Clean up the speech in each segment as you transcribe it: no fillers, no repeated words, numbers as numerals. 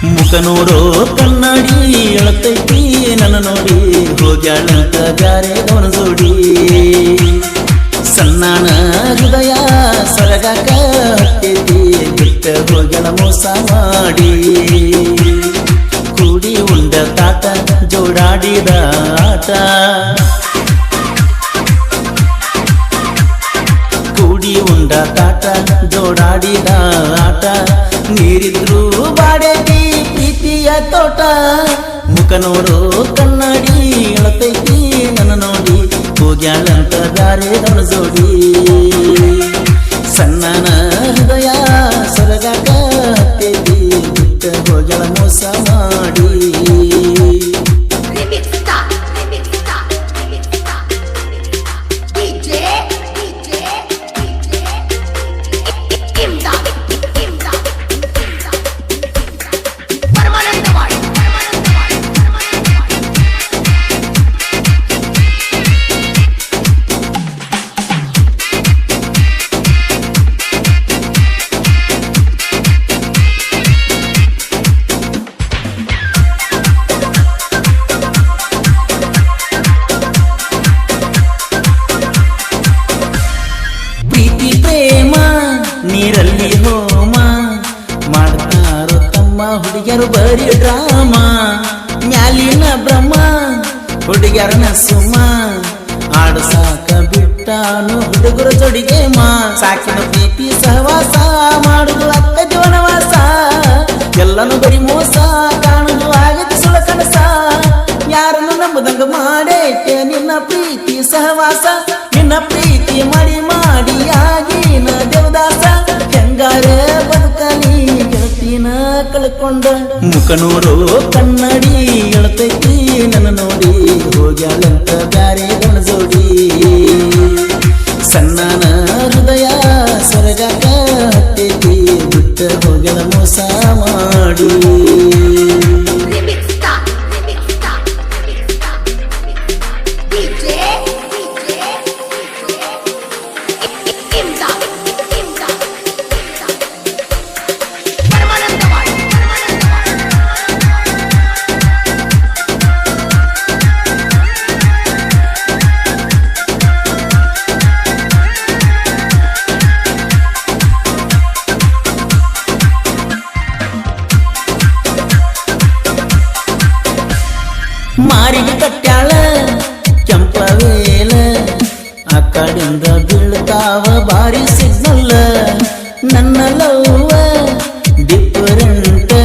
ಮುಖ ನೋಡೋ ಕನ್ನಡಿ ಎಳತೈತಿ ನನ್ನ ನೋಡಿ ಹೋಗ್ಯಾಳಂತ ಬ್ಯಾರೆ ಗಮನ ಜೋಡಿ ಸಣ್ಣನ ಹೃದಯ ಸರಗಾಕ ಹತ್ತೈತಿ ಬಿಟ್ಟ ಹೋಗ್ಯಾಳ ಮೋಸ ಮಾಡಿ ಕೂಡಿ ಉಂಡ ತಾಟ ಜೋಡಾಡಿದ ಆಟ ಕೂಡಿ ಉಂಡ ತಾಟ ಜೋಡಾಡಿದ ಆಟ ನೀರಿದ್ರು ಬಾಡೇತಿ ಪ್ರೀತಿಯ ತೋಟ ಮುಖ ನೋಡು ಕನ್ನಡಿ ಎಳತೈತಿ ನನ್ನ ನೋಡಿ ಹೋಗ್ಯಾಳಂತ ಬ್ಯಾರೆ ಗಮನ ಜೋಡಿ ಸಣ್ಣನ ಹೃದಯ ಸರಗಾಕ ಹತ್ತೈತಿ ಬಿಟ್ಟ ಹೋಗ್ಯಾಳ ಮೋಸ ಮಾಡಿ ನೀರಲ್ಲಿ ಹೋಮ ಮಾಡ್ತಾರೋ ತಮ್ಮ ಹುಡುಗಿಯರು ಬರೀ ಡ್ರಾಮ ಮ್ಯಾಲಿನ ಬ್ರಹ್ಮ ಹುಡುಗಿಯರನ ಸುಮ್ಮ ಆಡು ಸಾಕ ಬಿಟ್ಟಾನು ಹುಡುಗರ ಜೋಡಿಗೆ ಸಾಕಿನ ಪ್ರೀತಿ ಸಹವಾಸ ಮಾಡುದು ಅಕ್ಕ ಜೀವನವಾಸ ಎಲ್ಲನೂ ಬರೀ ಮೋಸ ಕಾಣುದು ಆಗತ್ತೆ ಸುಳ ಕನಸ ಯಾರನ್ನು ನಂಬುದಂಗ ಮಾಡೇಕೆ ನಿನ್ನ ಪ್ರೀತಿ ಸಹವಾಸ ನಿನ್ನ ಪ್ರೀತಿ ಮಾಡಿ ಮಾಡಿ ಆಗಿನ ದೇವದಾಸ ಹೆಂಗಾರೆ ಬದುಕಲಿ ಗೆಳತಿನ ಕಳ್ಕೊಂಡ ಮುಖ ನೋಡು ಕನ್ನಡಿ ಎಳತೈತಿ ನನ್ನ ನೋಡಿ ಹೋಗ್ಯಾಳಂತ ಬ್ಯಾರೆ ಗಮನ ಜೋಡಿ ಸಣ್ಣನ ಹೃದಯ ಸರಗಾಕ ಹತ್ತೈತಿ ಬಿಟ್ಟ ಹೋಗ್ಯಾಳ ಮೋಸ ಮಾಡಿ ಮಾರಿಗೆ ಕಟ್ಟ್ಯಾಳ ಕೆಂಪವೇಲ ಆ ಕಡೆಯಿಂದ ಬೀಳ್ತಾವ ಬಾರಿ ಸಿಗ್ನಲ್ಲ ನನ್ನ ಲವ್ವ ಡಿಫರೆಂಟ್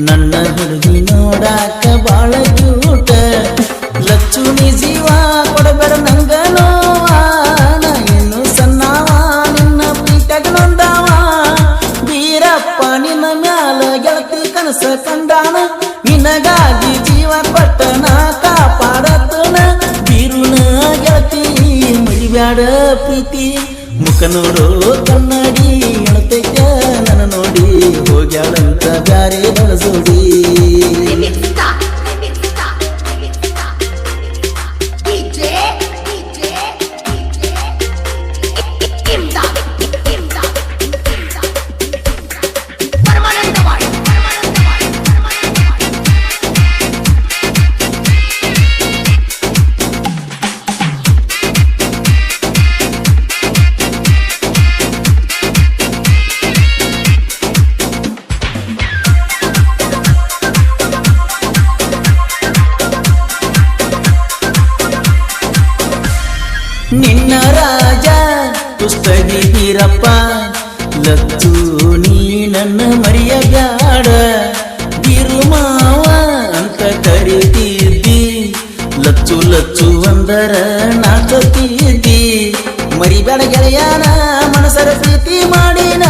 ನನ್ನ ಹುಡುಗಿ ನೋಡಾಕ ಬಾಳ ಕ್ಯೂಟ ಲಚ್ಚುನಿ ಜೀವ ಕೊಡಬೇಡ ನಂಗ ನೋವ ನಾ ಇನ್ನು ಸಣ್ಣವ ನಿನ್ನ ಪ್ರೀತ್ಯಾಗ ನೊಂದಾವ ಬೀರಪ್ಪ ನಿನ್ನ ಮ್ಯಾಲ ಗೆಳತಿ ಕನಸ ಕಂಡಾನ ನಿನಗಾಗಿ ಜೀವ ಕೊಟ್ಟನ ಕಾಪಾಡತನ ಬೀರುನ ಗೆಳತಿ ಮಡಿಬ್ಯಾಡ ಪ್ರೀತಿ ಮುಖ ನೋಡು ಕನ್ನಡಿ ಎಳತೈತ ನನ್ನ ನೋಡಿ ಹೋಗ್ಯಾಳಂತ ಬ್ಯಾರೆ ಗಮನ ಜೋಡಿ ನಿನ್ನ ರಾಜ ಪುಸ್ತಗಿ ಬೀರಪ್ಪ ಲಚ್ಚು ನೀ ನನ್ನ ಮರೆಯಬ್ಯಾಡ ಬೀರು ಮಾವ ಅಂತ ಕರಿತಿದ್ದಿ ಲಚ್ಚು ಲಚ್ಚು ಅಂದರ ನಾಚತಿದ್ದಿ ಮರಿಬೇಡ ಗೆಳೆಯನ ಮನಸರ ಪ್ರೀತಿ ಮಾಡಿನ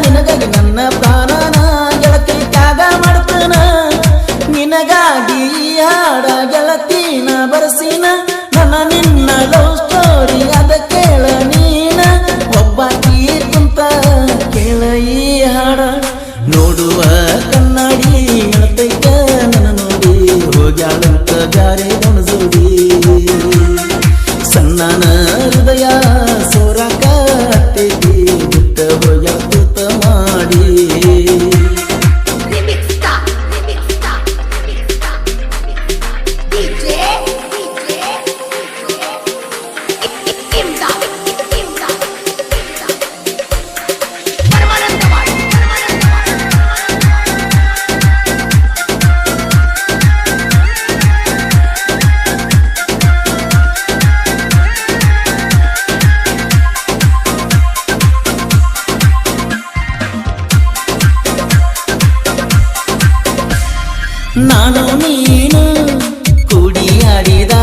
ನಿನಗಾಗಿ ನನ್ನ ಪ್ರಾಣನ ಗೆಳತಿ ತ್ಯಾಗ ಮಾಡ್ತನ ನಿನಗಾಗಿ ಹಾಡ ಗೆಳತಿನ ಬರಸಿನ ನನ್ನ ನಿನ್ನ ಲವ್ ಸ್ಟೋರಿ ಅದ ಕೇಳ ನೀನ ಒಬ್ಬಾಕಿ ಕುಂತ ಕೇಳ ಈ ಹಾಡ ನೋಡುವ ಕನ್ನಡಿ ಎಳತೈತ ನನ್ನ ನೋಡಿ ಹೋಗ್ಯಾಳಂತ ಬ್ಯಾರೆ ಗಮನ ಜೋಡಿ ಸಣ್ಣನ ಹೃದಯ ಸೋರಾಕ ಹತ್ತೈತಿ ಬಿಟ್ಟ ಹೋಗ್ಯಾಳ ನಾನು ನೀನು ಕೂಡಿಯಾಡಿದ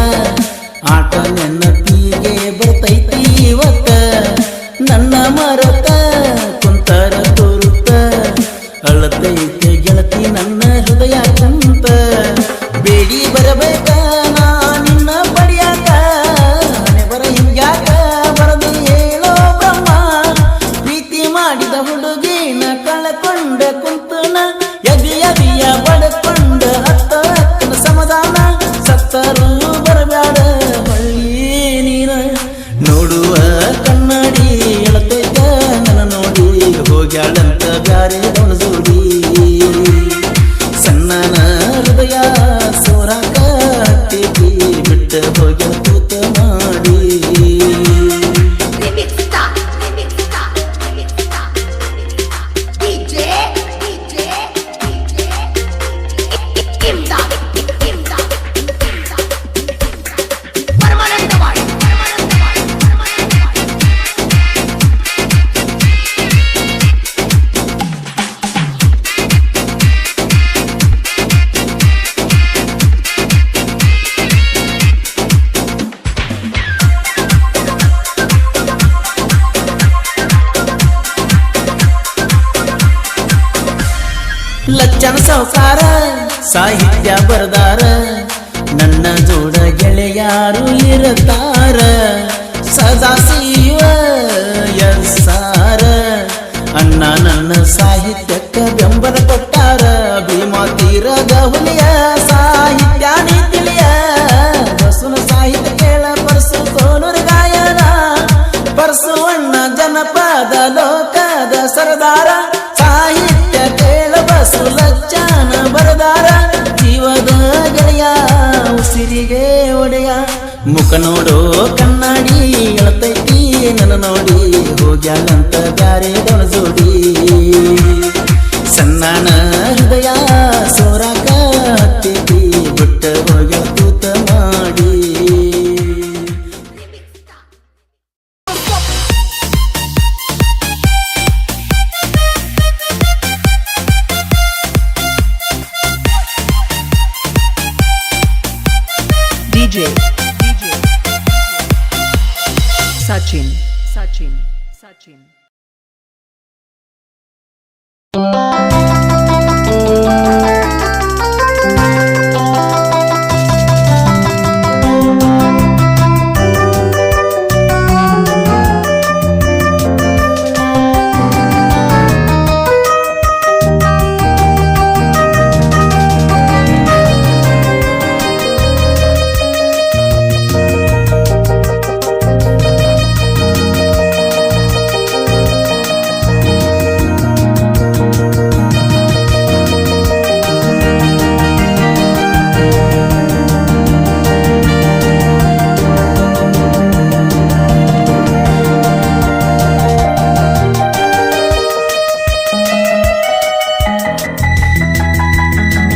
ಆಟ ನೆನಪಿಗೆ ಬರ್ತೈತಿ ಇವತ್ತ ನನ್ನ ಮರತ ಕುಂತರ ತೋರುತ್ತ ಅಳತೈತೆ ಗೆಳತಿ ನನ್ನ ಹೃದಯ ಕುಂತ ಬೇಡಿ ಬರಬೇಕ ನಾ ನಿನ್ನ ಪಡಿಯಾಕ ಬರ ಹಿಂಗ್ಯಾಕ ಬರದು ಹೇಳೋ ಬ್ರಹ್ಮ ಪ್ರೀತಿ ಮಾಡಿದ ಹುಡುಗಿನ ಕಳಕೊಂಡ ಕುಂತನ ಎದಿಯ ಬಡಕೊಂಡ ಹತ್ತನ ಸಮಾಧಾನ ಸತ್ತರು ಬರಬ್ಯಾಡ ಬಳ್ಳಿ ನೀನ ನೋಡುವ ಕನ್ನಡಿ ಎಳತೈತ ನನ್ನ ನೋಡಿ ಹೋಗ್ಯಾಳಂತ ಬ್ಯಾರೆ ಜೋಡಿ ಸಣ್ಣನ ಹೃದಯ ಸೋರಾಕ ಹತ್ತಿ ಬಿಟ್ಟ ಹೋಗ್ಯ ತೂತ ಮಾಡಿ ಲಚ್ಚನ ಸಾಹುಕಾರ ಸಾಹಿತ್ಯ ಬರದಾರ ನನ್ನ ಜೋಡ ಗೆಳೆಯಾರು ಇರತಾರ ಸದಾಶಿವ ಯಸಾರ ಅಣ್ಣ ನನ್ನ ಸಾಹಿತ್ಯಕ್ಕ ಬೆಂಬಲ ಕೊಟ್ಟಾರ ಭೀಮಾ ತೀರದ ಹುಲಿಯ ಸಾಹಿತ್ಯ ನೀತಿಲಿಯ ಬಸುನ ಸಾಹಿತ್ಯ ಕೇಳ ಪರಸು ಸೋನೂರ ಗಾಯನ ಪರಸು ಅಣ್ಣ ಜನಪದ ಲೋಕದ ಸರದಾರ ಸಾಹಿತ್ಯ ಕೇಳ ಬಸು ಲಚ್ಚಾನ ಬರದಾರ ಜೀವದ ಗೆಳೆಯ ಉಸಿರಿಗೆ ಒಡೆಯ ಮುಖ ನೋಡೋ ಕನ್ನಡಿ ಎಳತೈತಿ ನನ್ನ ನೋಡಿ ಹೋಗ್ಯಾಳಂತ ಬ್ಯಾರೆ ಜೋಡಿ ಸಣ್ಣನ ಹೃದಯ ಸೋರಾಕ ಹತ್ತಿ ಬಿಟ್ಟ ಹೋಗ್ಯಾಳ ತೂತ ಮಾಡಿ DJ Sachin